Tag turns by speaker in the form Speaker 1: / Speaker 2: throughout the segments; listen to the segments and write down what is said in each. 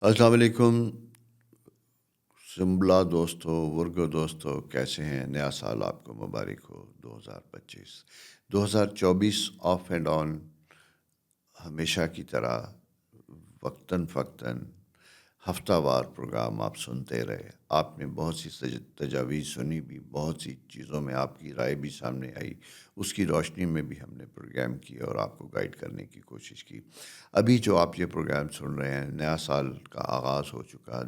Speaker 1: السلام علیکم سمبلا دوستو ورگو دوستو، کیسے ہیں؟ نیا سال آپ کو مبارک ہو 2025 2024 آف اینڈ آن ہمیشہ کی طرح وقتاً فوقتاً ہفتہ وار پروگرام آپ سنتے رہے. آپ نے بہت سی تجاویز سنی بھی، بہت سی چیزوں میں آپ کی رائے بھی سامنے آئی. اس کی روشنی میں بھی ہم نے پروگرام کیا اور آپ کو گائیڈ کرنے کی کوشش کی. ابھی جو آپ یہ پروگرام سن رہے ہیں، نیا سال کا آغاز ہو چکا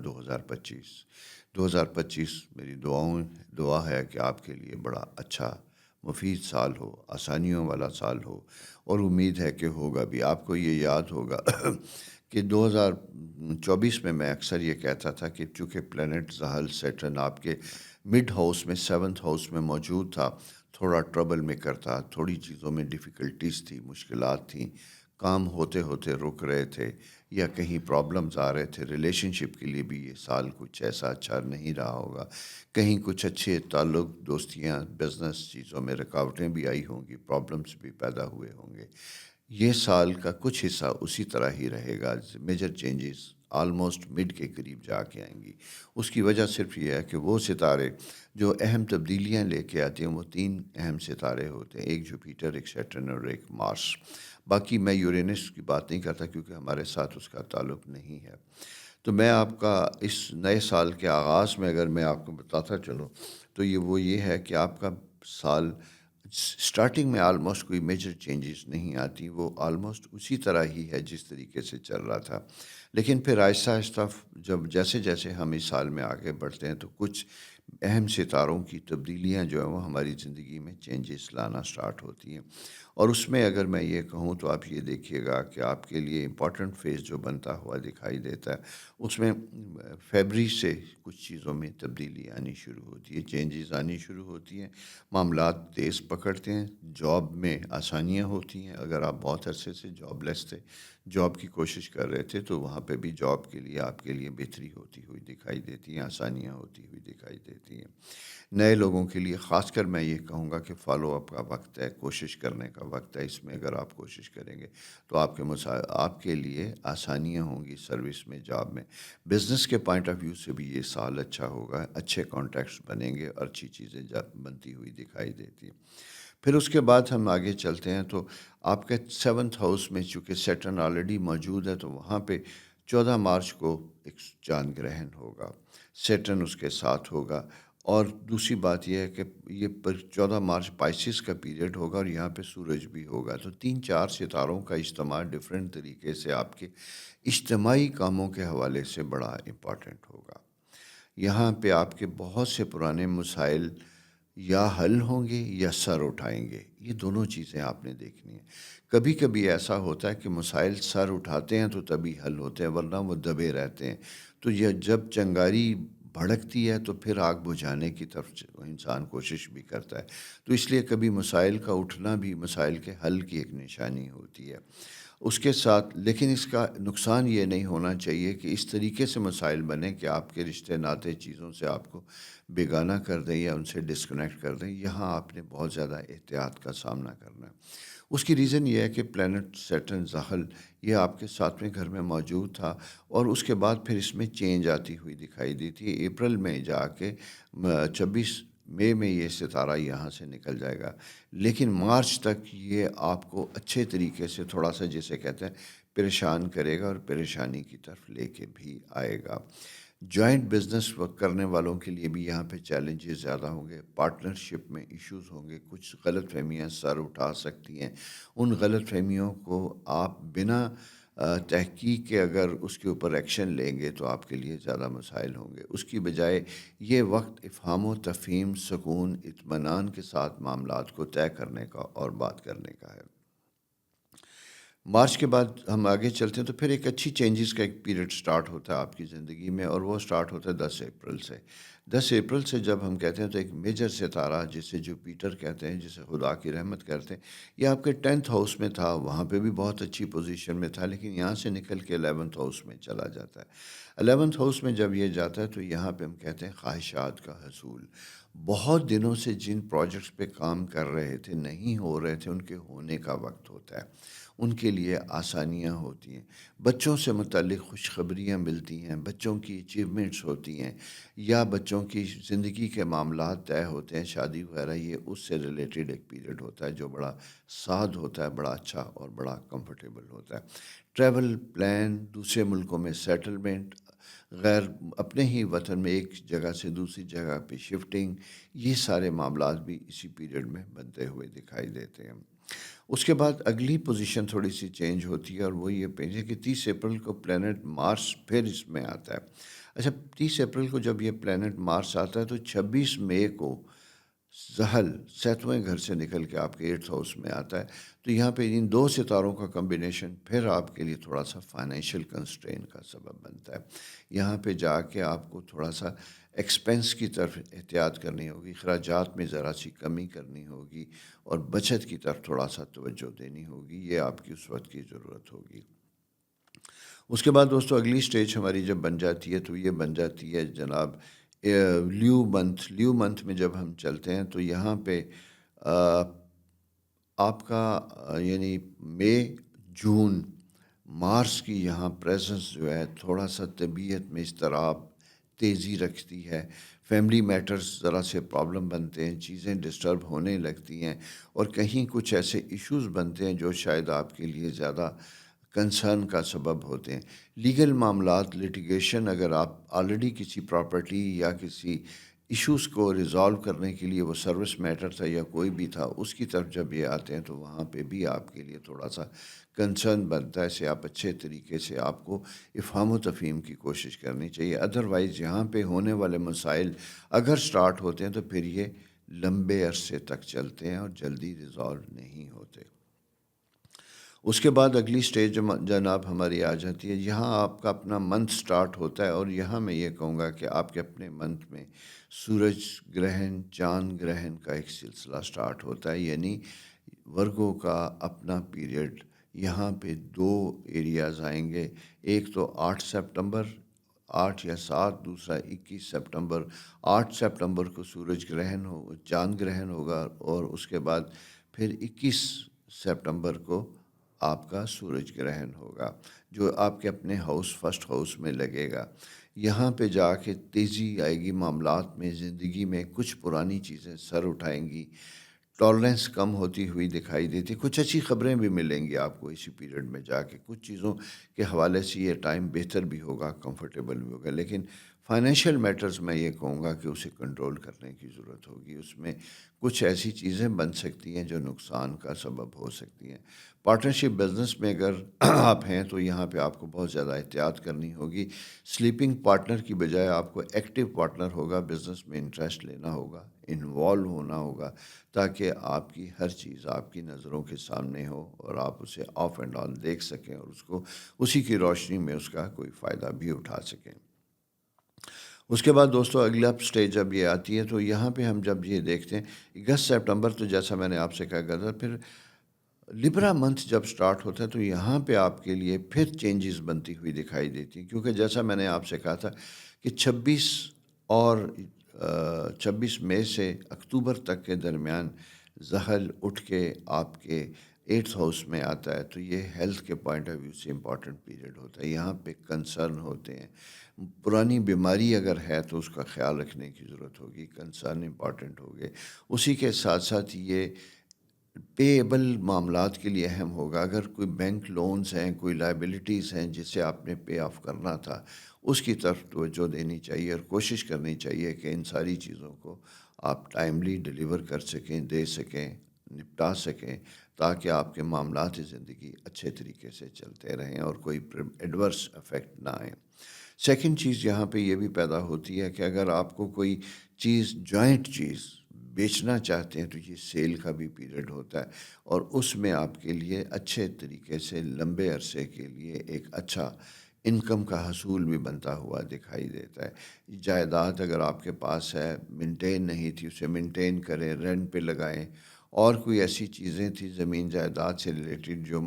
Speaker 1: 2025 میری دعا ہے کہ آپ کے لیے بڑا اچھا مفید سال ہو، آسانیوں والا سال ہو، اور امید ہے کہ ہوگا بھی. آپ کو یہ یاد ہوگا کہ 2024 میں اکثر یہ کہتا تھا کہ چونکہ پلینٹ زحل سیٹرن آپ کے مڈ ہاؤس میں 7th ہاؤس میں موجود تھا، تھوڑا ٹربل میکر تھا، تھوڑی چیزوں میں ڈیفیکلٹیز تھی، مشکلات تھیں، کام ہوتے ہوتے رک رہے تھے یا کہیں پرابلمز آ رہے تھے. ریلیشن شپ کے لیے بھی یہ سال کچھ ایسا اچھا نہیں رہا ہوگا. کہیں کچھ اچھے تعلق، دوستیاں، بزنس چیزوں میں رکاوٹیں بھی آئی ہوں گی، پرابلمز بھی پیدا ہوئے ہوں گے. یہ سال کا کچھ حصہ اسی طرح ہی رہے گا. میجر چینجز آلموسٹ مڈ کے قریب جا کے آئیں گی. اس کی وجہ صرف یہ ہے کہ وہ ستارے جو اہم تبدیلیاں لے کے آتے ہیں وہ 3 اہم ستارے ہوتے ہیں، ایک جوپیٹر، ایک سیٹرن اور ایک مارس. باقی میں یورینس کی بات نہیں کرتا کیونکہ ہمارے ساتھ اس کا تعلق نہیں ہے. تو میں آپ کا اس نئے سال کے آغاز میں اگر میں آپ کو بتاتا چلوں تو یہ ہے کہ آپ کا سال سٹارٹنگ میں آلموسٹ کوئی میجر چینجز نہیں آتی، وہ آلموسٹ اسی طرح ہی ہے جس طریقے سے چل رہا تھا. لیکن پھر آہستہ آہستہ جیسے جیسے ہم اس سال میں آگے بڑھتے ہیں تو کچھ اہم ستاروں کی تبدیلیاں جو ہیں وہ ہماری زندگی میں چینجز لانا سٹارٹ ہوتی ہیں. اور اس میں اگر میں یہ کہوں تو آپ یہ دیکھیے گا کہ آپ کے لیے امپورٹنٹ فیز جو بنتا ہوا دکھائی دیتا ہے، اس میں فیبری سے کچھ چیزوں میں تبدیلی آنی شروع ہوتی ہے، چینجز آنی شروع ہوتی ہیں، معاملات تیز پکڑتے ہیں، جاب میں آسانیاں ہوتی ہیں. اگر آپ بہت عرصے سے جاب لیس تھے، جاب کی کوشش کر رہے تھے، تو وہاں پہ بھی جاب کے لیے آپ کے لیے بہتری ہوتی ہوئی دکھائی دیتی ہیں، آسانیاں ہوتی ہوئی دکھائی دیتی ہیں. نئے لوگوں کے لیے خاص کر میں یہ کہوں گا کہ فالو اپ کا وقت ہے، کوشش کرنے کا وقت ہے. اس میں اگر آپ کوشش کریں گے تو آپ کے لیے آسانیاں ہوں گی سروس میں، جاب میں. بزنس کے پوائنٹ آف ویو سے بھی یہ سال اچھا ہوگا، اچھے کانٹیکٹس بنیں گے اور اچھی چیزیں بنتی ہوئی دکھائی دیتی ہیں. پھر اس کے بعد ہم آگے چلتے ہیں تو آپ کے 7th ہاؤس میں چونکہ سیٹرن آلریڈی موجود ہے تو وہاں پہ 14 مارچ کو ایک چاند گرہن ہوگا، سیٹرن اس کے ساتھ ہوگا. اور دوسری بات یہ ہے کہ یہ 14 مارچ پائسس کا پیریڈ ہوگا اور یہاں پہ سورج بھی ہوگا. تو 3-4 ستاروں کا اجتماع ڈفرینٹ طریقے سے آپ کے اجتماعی کاموں کے حوالے سے بڑا امپورٹنٹ ہوگا. یہاں پہ آپ کے بہت سے پرانے مسائل یا حل ہوں گے یا سر اٹھائیں گے. یہ دونوں چیزیں آپ نے دیکھنی ہیں. کبھی کبھی ایسا ہوتا ہے کہ مسائل سر اٹھاتے ہیں تو تبھی حل ہوتے ہیں، ورنہ وہ دبے رہتے ہیں. تو یہ جب چنگاری بھڑکتی ہے تو پھر آگ بجھانے کی طرف انسان کوشش بھی کرتا ہے. تو اس لیے کبھی مسائل کا اٹھنا بھی مسائل کے حل کی ایک نشانی ہوتی ہے. اس کے ساتھ لیکن اس کا نقصان یہ نہیں ہونا چاہیے کہ اس طریقے سے مسائل بنے کہ آپ کے رشتے ناطے چیزوں سے آپ کو بیگانہ کر دیں یا ان سے ڈسکنیکٹ کر دیں. یہاں آپ نے بہت زیادہ احتیاط کا سامنا کرنا ہے. اس کی ریزن یہ ہے کہ پلینٹ سیٹرن زحل یہ آپ کے 7ویں گھر میں موجود تھا اور اس کے بعد پھر اس میں چینج آتی ہوئی دکھائی دی تھی. اپریل میں جا کے 26 مئی میں یہ ستارہ یہاں سے نکل جائے گا، لیکن مارچ تک یہ آپ کو اچھے طریقے سے تھوڑا سا جسے کہتے ہیں پریشان کرے گا اور پریشانی کی طرف لے کے بھی آئے گا. جوائنٹ بزنس کرنے والوں کے لیے بھی یہاں پہ چیلنجز زیادہ ہوں گے، پارٹنرشپ میں ایشوز ہوں گے، کچھ غلط فہمیاں سر اٹھا سکتی ہیں. ان غلط فہمیوں کو آپ بنا تحقیق کے اگر اس کے اوپر ایکشن لیں گے تو آپ کے لیے زیادہ مسائل ہوں گے. اس کی بجائے یہ وقت افہام و تفہیم، سکون، اطمینان کے ساتھ معاملات کو طے کرنے کا اور بات کرنے کا ہے. مارچ کے بعد ہم آگے چلتے ہیں تو پھر ایک اچھی چینجز کا ایک پیریڈ سٹارٹ ہوتا ہے آپ کی زندگی میں، اور وہ سٹارٹ ہوتا ہے 10 اپریل سے. 10 اپریل سے جب ہم کہتے ہیں تو ایک میجر ستارہ جسے جوپیٹر کہتے ہیں، جسے خدا کی رحمت کہتے ہیں، یہ آپ کے 10th ہاؤس میں تھا، وہاں پہ بھی بہت اچھی پوزیشن میں تھا، لیکن یہاں سے نکل کے 11th ہاؤس میں چلا جاتا ہے. 11th ہاؤس میں جب یہ جاتا ہے تو یہاں پہ ہم کہتے ہیں خواہشات کا حصول. بہت دنوں سے جن پروجیکٹس پہ کام کر رہے تھے نہیں ہو رہے تھے، ان کے ہونے کا وقت ہوتا ہے، ان کے لیے آسانیاں ہوتی ہیں، بچوں سے متعلق خوشخبریاں ملتی ہیں، بچوں کی اچیومنٹس ہوتی ہیں، یا بچوں کی زندگی کے معاملات طے ہوتے ہیں، شادی وغیرہ، یہ اس سے ریلیٹڈ ایک پیریڈ ہوتا ہے جو بڑا سعد ہوتا ہے، بڑا اچھا اور بڑا کمفرٹیبل ہوتا ہے۔ ٹریول پلان، دوسرے ملکوں میں سیٹلمنٹ، غیر اپنے ہی وطن میں ایک جگہ سے دوسری جگہ پہ شفٹنگ، یہ سارے معاملات بھی اسی پیریڈ میں بنتے ہوئے دکھائی دیتے ہیں۔ اس کے بعد اگلی پوزیشن تھوڑی سی چینج ہوتی ہے، اور وہ یہ پیج ہے کہ 30 اپریل کو پلانٹ مارس پھر اس میں آتا ہے۔ اچھا، 30 اپریل کو جب یہ پلانٹ مارس آتا ہے تو 26 مئی کو زحل 7ویں گھر سے نکل کے آپ کے 8th ہاؤس میں آتا ہے، تو یہاں پہ ان دو ستاروں کا کمبینیشن پھر آپ کے لیے تھوڑا سا فائنینشیل کنسٹرین کا سبب بنتا ہے۔ یہاں پہ جا کے آپ کو تھوڑا سا ایکسپینس کی طرف احتیاط کرنی ہوگی، اخراجات میں ذرا سی کمی کرنی ہوگی، اور بچت کی طرف تھوڑا سا توجہ دینی ہوگی، یہ آپ کی اس وقت کی ضرورت ہوگی۔ اس کے بعد دوستو اگلی سٹیج ہماری جب بن جاتی ہے تو یہ بن جاتی ہے جناب لیو منتھ میں جب ہم چلتے ہیں تو یہاں پہ آپ کا یعنی مئی، جون، مارس کی یہاں پریزنس جو ہے تھوڑا سا طبیعت میں اضطراب، تیزی رکھتی ہے، فیملی میٹرز ذرا سے پرابلم بنتے ہیں، چیزیں ڈسٹرب ہونے لگتی ہیں، اور کہیں کچھ ایسے ایشوز بنتے ہیں جو شاید آپ کے لیے زیادہ کنسرن کا سبب ہوتے ہیں۔ لیگل معاملات، لیٹیگیشن، اگر آپ آلریڈی کسی پراپرٹی یا کسی ایشوز کو ریزالو کرنے کے لیے وہ سروس میٹر تھا یا کوئی بھی تھا، اس کی طرف جب یہ آتے ہیں تو وہاں پہ بھی آپ کے لیے تھوڑا سا کنسرن بنتا ہے، اسے آپ اچھے طریقے سے آپ کو افہام و تفہیم کی کوشش کرنی چاہیے۔ ادروائز یہاں پہ ہونے والے مسائل اگر سٹارٹ ہوتے ہیں تو پھر یہ لمبے عرصے تک چلتے ہیں اور جلدی ریزالو نہیں ہوتے۔ اس کے بعد اگلی سٹیج جناب ہماری آ جاتی ہے، یہاں آپ کا اپنا منتھ سٹارٹ ہوتا ہے، اور یہاں میں یہ کہوں گا کہ آپ کے اپنے منتھ میں سورج گرہن، چاند گرہن کا ایک سلسلہ سٹارٹ ہوتا ہے، یعنی ورگوں کا اپنا پیریڈ۔ یہاں پہ دو ایریاز آئیں گے، ایک تو 8 سپتمبر، 8 یا 7، دوسرا 21 سپتمبر۔ 8 سپتمبر کو سورج گرہن چاند گرہن ہوگا، اور اس کے بعد پھر 21 سپتمبر کو آپ کا سورج گرہن ہوگا، جو آپ کے اپنے فرسٹ ہاؤس میں لگے گا۔ یہاں پہ جا کے تیزی آئے گی معاملات میں، زندگی میں کچھ پرانی چیزیں سر اٹھائیں گی، ٹالرنس کم ہوتی ہوئی دکھائی دیتی، کچھ اچھی خبریں بھی ملیں گی آپ کو اسی پیریڈ میں جا کے، کچھ چیزوں کے حوالے سے یہ ٹائم بہتر بھی ہوگا، کمفرٹیبل بھی ہوگا، لیکن فائنینشیل میٹرز میں یہ کہوں گا کہ اسے کنٹرول کرنے کی ضرورت ہوگی۔ اس میں کچھ ایسی چیزیں بن سکتی ہیں جو نقصان کا سبب ہو سکتی ہیں۔ پارٹنرشپ بزنس میں اگر آپ ہیں تو یہاں پہ آپ کو بہت زیادہ احتیاط کرنی ہوگی۔ سلیپنگ پارٹنر کی بجائے آپ کو ایکٹیو پارٹنر ہوگا، بزنس میں انٹرسٹ لینا ہوگا، انوالو ہونا ہوگا، تاکہ آپ کی ہر چیز آپ کی نظروں کے سامنے ہو اور آپ اسے آف اینڈ آن دیکھ سکیں، اور اس کو اسی کی روشنی میں اس کا کوئی فائدہ بھی اٹھا سکیں۔ اس کے بعد دوستو اگلا سٹیج جب یہ آتی ہے تو یہاں پہ ہم جب یہ دیکھتے ہیں 21 سپتمبر، تو جیسا میں نے آپ سے کہا تھا، پھر لبرا منتھ جب سٹارٹ ہوتا ہے تو یہاں پہ آپ کے لیے پھر چینجز بنتی ہوئی دکھائی دیتی ہیں، کیونکہ جیسا میں نے آپ سے کہا تھا کہ 26 مئی سے اکتوبر تک کے درمیان زحل اٹھ کے آپ کے 8th ہاؤس میں آتا ہے، تو یہ ہیلتھ کے پوائنٹ آف ویو سے امپورٹنٹ پیریڈ ہوتا ہے۔ یہاں پہ کنسرن ہوتے ہیں، پرانی بیماری اگر ہے تو اس کا خیال رکھنے کی ضرورت ہوگی، کنسرن امپورٹنٹ ہوگے۔ اسی کے ساتھ ساتھ یہ پے ایبل معاملات کے لیے اہم ہوگا، اگر کوئی بینک لونز ہیں، کوئی لائبلٹیز ہیں جسے آپ نے پے آف کرنا تھا، اس کی طرف توجہ دینی چاہیے اور کوشش کرنی چاہیے کہ ان ساری چیزوں کو آپ ٹائملی ڈیلیور کر سکیں، دے سکیں، نپٹا سکیں، تاکہ آپ کے معاملات زندگی اچھے طریقے سے چلتے رہیں اور کوئی ایڈورس افیکٹ نہ آئیں۔ سیکنڈ چیز یہاں پہ یہ بھی پیدا ہوتی ہے کہ اگر آپ کو کوئی چیز جوائنٹ چیز بیچنا چاہتے ہیں تو یہ سیل کا بھی پیریڈ ہوتا ہے، اور اس میں آپ کے لیے اچھے طریقے سے لمبے عرصے کے لیے ایک اچھا انکم کا حصول بھی بنتا ہوا دکھائی دیتا ہے۔ جائیداد اگر آپ کے پاس ہے، مینٹین نہیں تھی، اسے مینٹین کریں، رینٹ پہ لگائیں، اور کوئی ایسی چیزیں تھیں زمین جائیداد سے ریلیٹڈ جو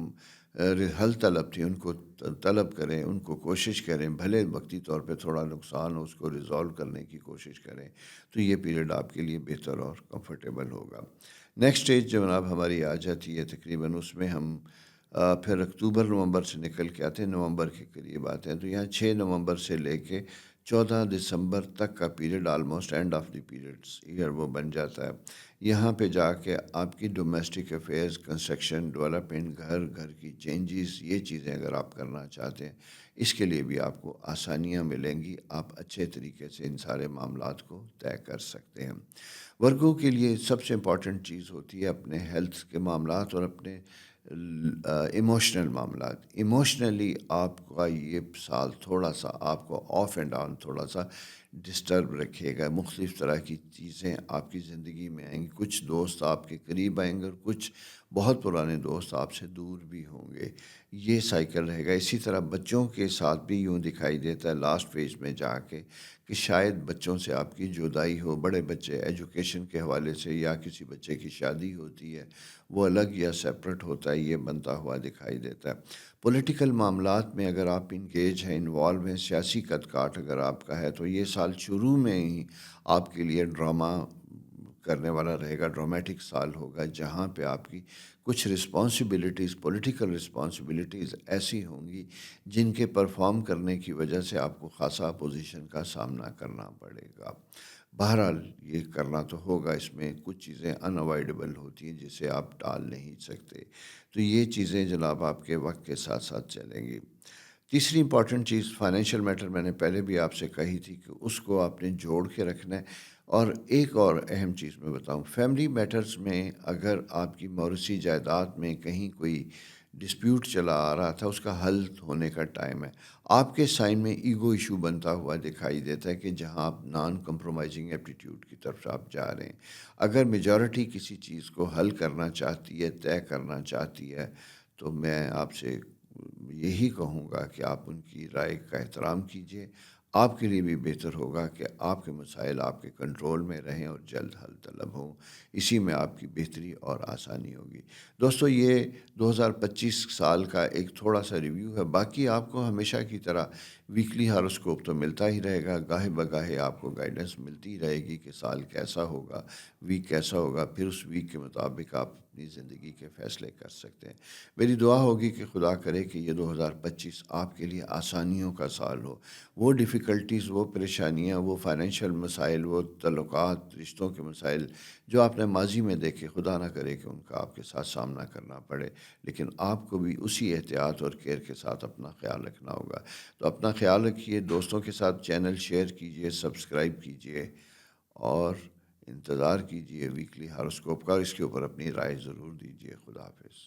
Speaker 1: حل طلب تھی ان کو طلب کریں، ان کو کوشش کریں، بھلے وقتی طور پہ تھوڑا نقصان ہو اس کو ریزالو کرنے کی کوشش کریں، تو یہ پیریڈ آپ کے لیے بہتر اور کمفرٹیبل ہوگا۔ نیکسٹ اسٹیج جناب ہماری آ جاتی ہے تقریباً، اس میں ہم پھر اکتوبر نومبر سے نکل کے آتے ہیں، نومبر کے قریب آتے ہیں، تو یہاں 6 نومبر سے لے کے 14 دسمبر تک کا period almost end of the periods year وہ بن جاتا ہے۔ یہاں پہ جا کے آپ کی ڈومیسٹک افیئرز، کنسٹرکشن، ڈیولپمنٹ، گھر کی چینجز، یہ چیزیں اگر آپ کرنا چاہتے ہیں اس کے لیے بھی آپ کو آسانیاں ملیں گی، آپ اچھے طریقے سے ان سارے معاملات کو طے کر سکتے ہیں۔ ورگوں کے لیے سب سے امپورٹنٹ چیز ہوتی ہے اپنے ہیلتھ کے معاملات اور اپنے ایموشنل معاملات۔ ایموشنلی آپ کا یہ سال تھوڑا سا آپ کو آف اینڈ آن تھوڑا سا ڈسٹرب رکھے گا، مختلف طرح کی چیزیں آپ کی زندگی میں آئیں گی، کچھ دوست آپ کے قریب آئیں گے اور کچھ بہت پرانے دوست آپ سے دور بھی ہوں گے، یہ سائیکل رہے گا۔ اسی طرح بچوں کے ساتھ بھی یوں دکھائی دیتا ہے لاسٹ فیز میں جا کے کہ شاید بچوں سے آپ کی جدائی ہو، بڑے بچے ایجوکیشن کے حوالے سے یا کسی بچے کی شادی ہوتی ہے وہ الگ یا سیپریٹ ہوتا ہے، یہ بنتا ہوا دکھائی دیتا ہے۔ پولیٹیکل معاملات میں اگر آپ انگیج ہیں، انوالو ہیں، سیاسی قد کاٹ اگر آپ کا ہے تو یہ سال شروع میں ہی آپ کے لیے ڈرامہ کرنے والا رہے گا، ڈرامیٹک سال ہوگا، جہاں پہ آپ کی کچھ رسپانسبلٹیز، پولیٹیکل رسپانسبلٹیز ایسی ہوں گی جن کے پرفارم کرنے کی وجہ سے آپ کو خاصا اپوزیشن کا سامنا کرنا پڑے گا۔ بہرحال یہ کرنا تو ہوگا، اس میں کچھ چیزیں ان اوائڈیبل ہوتی ہیں جسے آپ ٹال نہیں سکتے، تو یہ چیزیں جناب آپ کے وقت کے ساتھ ساتھ چلیں گی۔ تیسری امپورٹنٹ چیز فائنینشیل میٹر، میں نے پہلے بھی آپ سے کہی تھی کہ اس کو آپ نے جوڑ کے رکھنا ہے۔ اور ایک اور اہم چیز میں بتاؤں، فیملی میٹرز میں اگر آپ کی موروثی جائیداد میں کہیں کوئی ڈسپیوٹ چلا آ رہا تھا، اس کا حل ہونے کا ٹائم ہے۔ آپ کے سائن میں ایگو ایشو بنتا ہوا دکھائی دیتا ہے کہ جہاں آپ نان کمپرومائزنگ ایپٹیٹیوڈ کی طرف آپ جا رہے ہیں۔ اگر میجورٹی کسی چیز کو حل کرنا چاہتی ہے، طے کرنا چاہتی ہے، تو میں آپ سے یہی کہوں گا کہ آپ ان کی رائے کا احترام کیجیے، آپ کے لیے بھی بہتر ہوگا کہ آپ کے مسائل آپ کے کنٹرول میں رہیں اور جلد حل طلب ہوں، اسی میں آپ کی بہتری اور آسانی ہوگی۔ دوستو یہ 2025 سال کا ایک تھوڑا سا ریویو ہے، باقی آپ کو ہمیشہ کی طرح ویکلی ہاروسکوپ تو ملتا ہی رہے گا، گاہے بگاہے آپ کو گائیڈنس ملتی رہے گی کہ سال کیسا ہوگا، ویک کیسا ہوگا، پھر اس ویک کے مطابق آپ اپنی زندگی کے فیصلے کر سکتے ہیں۔ میری دعا ہوگی کہ خدا کرے کہ یہ 2025 آپ کے لیے آسانیوں کا سال ہو، وہ ڈیفیکلٹیز، وہ پریشانیاں، وہ فائنینشیل مسائل، وہ تعلقات، رشتوں کے مسائل جو آپ نے ماضی میں دیکھے، خدا نہ کرے کہ ان کا آپ کے ساتھ سامنا کرنا پڑے، لیکن آپ کو بھی اسی احتیاط اور کیئر کے ساتھ اپنا خیال رکھنا ہوگا۔ تو اپنا خیال رکھیے، دوستوں کے ساتھ چینل شیئر کیجیے، سبسکرائب کیجیے اور انتظار کیجیے ویکلی ہاروسکوپ کا، اور اس کے اوپر اپنی رائے ضرور دیجیے۔ خدا حافظ۔